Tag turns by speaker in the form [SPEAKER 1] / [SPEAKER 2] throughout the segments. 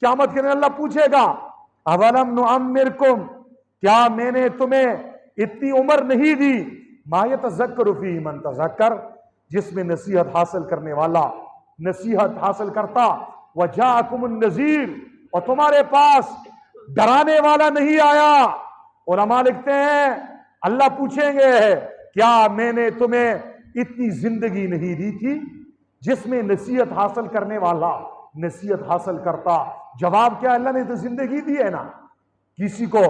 [SPEAKER 1] क़यामत के दिन अल्लाह पूछेगा, अवलम नुअम्मिरकुम, क्या मैंने तुम्हें इतनी उम्र नहीं दी, मा यतज़क्करु फीही मन तज़क्कर, जिसमें नसीहत हासिल करने वाला नसीहत हासिल करता, व जाअकुमुन नज़ीर, और तुम्हारे पास डराने वाला नहीं आया। उलमा लिखते हैं अल्लाह पूछेंगे, क्या मैंने तुम्हें इतनी जिंदगी नहीं दी थी जिसमें नसीहत हासिल करने वाला नसीहत हासिल करता? जवाब क्या, अल्लाह ने तो जिंदगी दी है ना, किसी को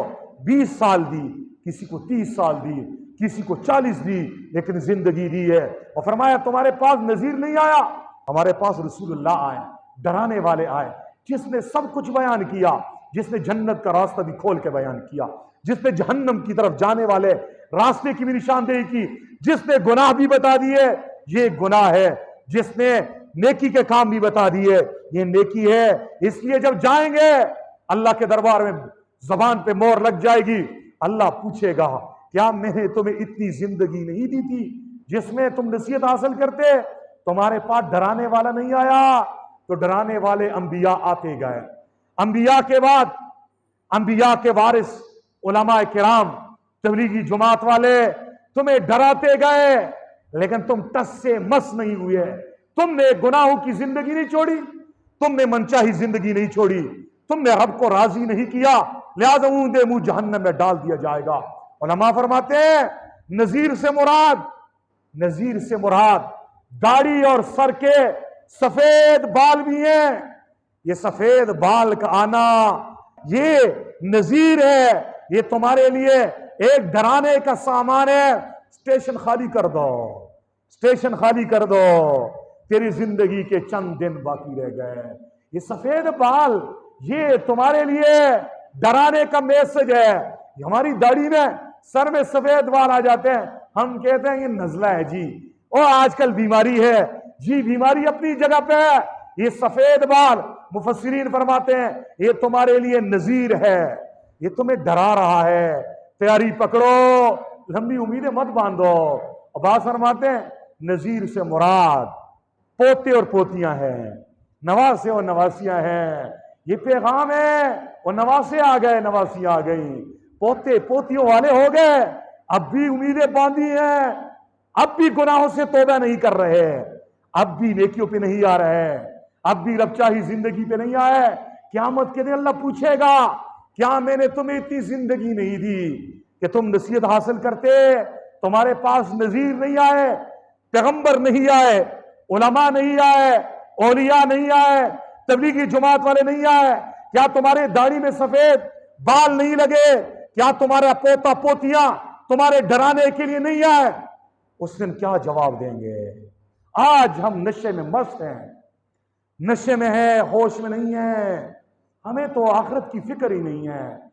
[SPEAKER 1] 20 साल दी, किसी को 30 साल दी, किसी को 40 दी, लेकिन जिंदगी दी है। और फरमाया तुम्हारे पास नजीर नहीं आया, हमारे पास रसूलुल्लाह आए, डराने वाले आए, जिसने सब कुछ बयान किया, जिसने जन्नत का रास्ता भी खोल के बयान किया, जिसने जहन्नम की तरफ जाने वाले रास्ते की भी निशानदेही की, जिसने गुनाह भी बता दिए ये गुनाह है, जिसने नेकी के काम भी बता दिए ये नेकी है। इसलिए जब जाएंगे अल्लाह के दरबार में जबान पे मोहर लग जाएगी, अल्लाह पूछेगा क्या मैंने तुम्हें इतनी जिंदगी नहीं दी थी जिसमें तुम नसीहत हासिल करते? तुम्हारे पास डराने वाला नहीं आया, तो डराने वाले अंबिया आते गए। अंबिया के बाद अंबिया के वारिस उलमा किराम तबलीगी जमात वाले तुम्हें डराते गए, लेकिन तुम टस से मस नहीं हुए। तुमने गुनाहों की जिंदगी नहीं छोड़ी, तुमने मनचाही जिंदगी नहीं छोड़ी, तुमने रब को राजी नहीं किया, लिहाजा ऊंधे मुंह जहन्नम में डाल दिया जाएगा। उलमा फरमाते हैं नजीर से मुराद दाढ़ी और सर के सफेद बाल भी हैं। ये सफेद बाल का आना ये नजीर है, ये तुम्हारे लिए एक डराने का सामान है। स्टेशन खाली कर दो, स्टेशन खाली कर दो, तेरी जिंदगी के चंद दिन बाकी रह गए। ये सफेद बाल ये तुम्हारे लिए डराने का मैसेज है। हमारी दाढ़ी में सर में सफेद बाल आ जाते हैं, हम कहते हैं ये नजला है जी, और आजकल बीमारी है जी, बीमारी अपनी जगह पे है। ये सफेद बाल मुफस्सिरीन फरमाते हैं ये तुम्हारे लिए नजीर है, ये तुम्हें डरा रहा है। तैयारी पकड़ो, लंबी उम्मीदें मत बांधो। और बात फरमाते हैं नजीर से मुराद पोते और पोतियां हैं, नवासे और नवासियां हैं। ये पैगाम है, और नवासे आ गए, नवासियां आ गई, पोते पोतियों वाले हो गए, अब भी उम्मीदें बांधी हैं, अब भी गुनाहों से तौबा नहीं कर रहे, अब भी नेकियों पे नहीं आ रहे, अब भी रबचाही जिंदगी पे नहीं आए। क़यामत के दिन अल्लाह पूछेगा क्या मैंने तुम्हें इतनी जिंदगी नहीं दी कि तुम नसीहत हासिल करते? तुम्हारे पास नजीर नहीं आए, पैगंबर नहीं आए, उलमा नहीं आए, औलिया नहीं आए, तबलीगी जमात वाले नहीं आए? क्या तुम्हारे दाढ़ी में सफेद बाल नहीं लगे? क्या तुम्हारा पोता पोतियां तुम्हारे डराने के लिए नहीं आए? उस दिन क्या जवाब देंगे? आज हम नशे में मस्त हैं, नशे में है, होश में नहीं है, हमें तो आखिरत की फिक्र ही नहीं है।